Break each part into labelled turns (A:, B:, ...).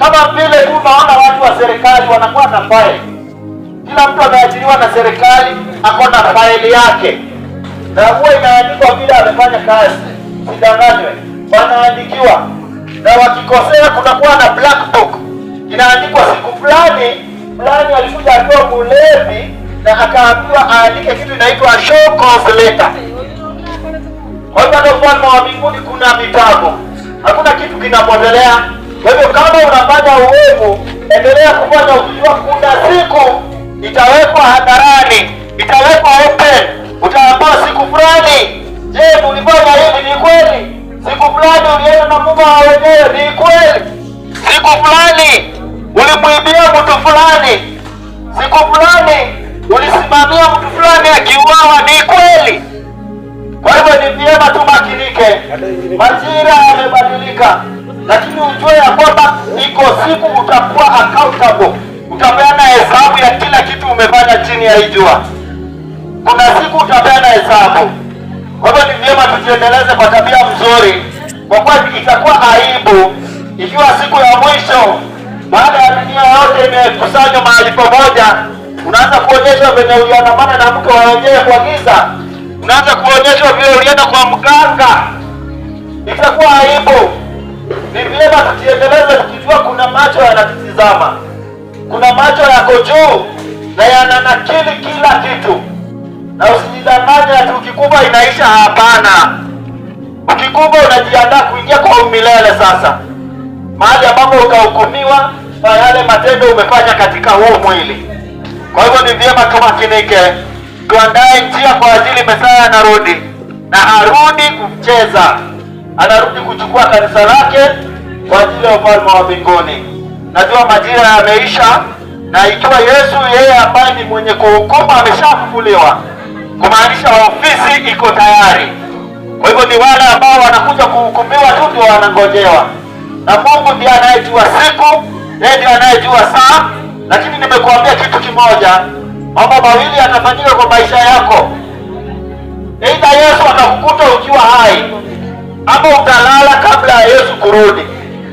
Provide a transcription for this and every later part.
A: Kama vile tu unaona watu wa serikali wanakuwa na file. Kila mtu ameajiriwa na serikali ako na file yake, na huwa inaandikwa vile amefanya kazi. Sidanganywe, wanaandikiwa, na wakikosea kunakuwa na black book inaandikwa siku fulani alikuja akiwa mlevi na akaambiwa aandike kitu inaitwa show cause letter. Kwa hivyo ndio ufalme wa mbinguni kuna vitabu, hakuna kitu kinapotelea. Kwa hivyo kama unafanya uovu, endelea kufanya ukijua kuna siku itawekwa hadharani, itawekwa open. Utaambiwa siku fulani, je, ulifanya hivi? Ni kweli? Siku fulani ulienda na mume wa wenyewe? Ni kweli? Siku fulani ulimwibia mtu fulani? Siku fulani ulisimamia mtu fulani akiuawa? Ni kweli? Kwa hivyo ni vyema tumakinike. Majira yamebadilika, lakini ujue ya kwamba iko siku utakuwa accountable. Utapeana hesabu ya kila kitu umefanya chini ya jua. Kuna siku utapeana hesabu. Kwa hivyo ni vyema tujiendeleze kwa tabia mzuri, kwa kuwa itakuwa aibu ikiwa siku ya mwisho baada ya dunia yote imekusanywa mahali pamoja, unaanza kuonyeshwa venye uliandamana na mke wa wenyewe kwa giza, unaanza kuonyeshwa vile ulienda kwa mganga. Itakuwa aibu. Ni vyema tujiendeleze tukijua kuna macho yanatutizama, kuna macho yako juu na yananakili kila kitu. Na usijidanganye ati ukikufa inaisha. Hapana, ukikufa unajiandaa kuingia kwa umilele sasa, mahali ambapo utahukumiwa kwa yale matendo umefanya katika huo mwili. Kwa hivyo ni vyema tumakinike, tuandae njia kwa ajili Mesaya anarudi, na harudi kucheza, anarudi kuchukua kanisa lake kwa ajili ya ufalme wa mbinguni. Najua majira yameisha, na ikiwa Yesu yeye ambaye ni mwenye kuhukumu ameshafufuliwa, kumaanisha ofisi iko tayari. Kwa hivyo ni wale ambao wanakuja kuhukumiwa tu ndio wanangojewa, na Mungu ndiye anayejua siku, yeye ndiye anayejua saa. Lakini nimekuambia kitu kimoja, mambo mawili yatafanyika kwa maisha yako. Aidha Yesu atakukuta ukiwa hai, ama utalala kabla ya Yesu kurudi.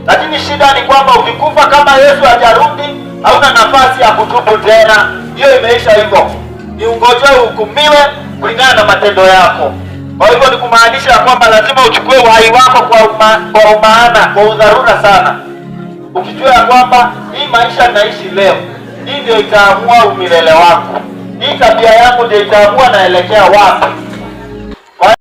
A: Lakini shida ni kwamba ukikufa kama Yesu hajarudi, hauna nafasi ya kutubu tena. Hiyo imeisha hivyo, ni ungojee uhukumiwe kulingana na matendo yako. Kwa hivyo ni kumaanisha ya kwamba lazima uchukue uhai wako kwa umaana, kwa udharura sana, ukijua ya kwamba hii maisha naishi leo, hii ndio itaamua umilele wako. Hii tabia yangu ndio itaamua naelekea wapi.